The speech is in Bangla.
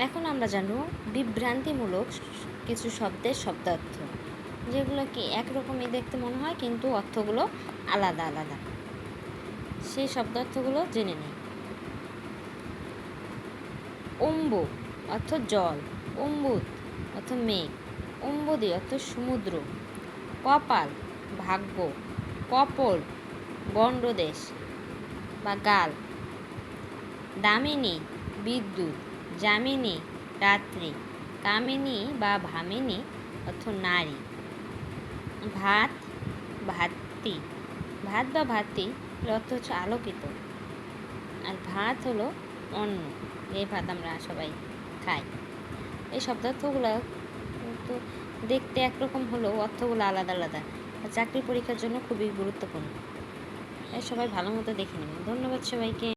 এখন আমরা জানব বিভ্রান্তিমূলক কিছু শব্দের শব্দার্থ, যেগুলো কি একরকমই দেখতে মনে হয় কিন্তু অর্থগুলো আলাদা আলাদা। সেই শব্দার্থগুলো জেনে নিই। অম্বু অর্থ জল, অম্বুদ অর্থ মেঘ, অম্বুদি অর্থ সমুদ্র, কপাল ভাগ্য, কপল গণ্ডদেশ বা গাল, দামিনী বিদ্যুৎ, যামিনী রাত্রি, কামিনী বা ভামিনী অর্থ নারী, ভাত ভাতৃ, ভাত বা ভাতৃ অর্থ হচ্ছে আলোকিত, আর ভাত হলো অন্ন, এই ভাত আমরা সবাই খাই। এই শব্দার্থগুলো কিন্তু দেখতে একরকম হলেও অর্থগুলো আলাদা আলাদা, চাকরি পরীক্ষার জন্য খুবই গুরুত্বপূর্ণ। তাই সবাই ভালো মতো দেখে নেবেন। ধন্যবাদ সবাইকে।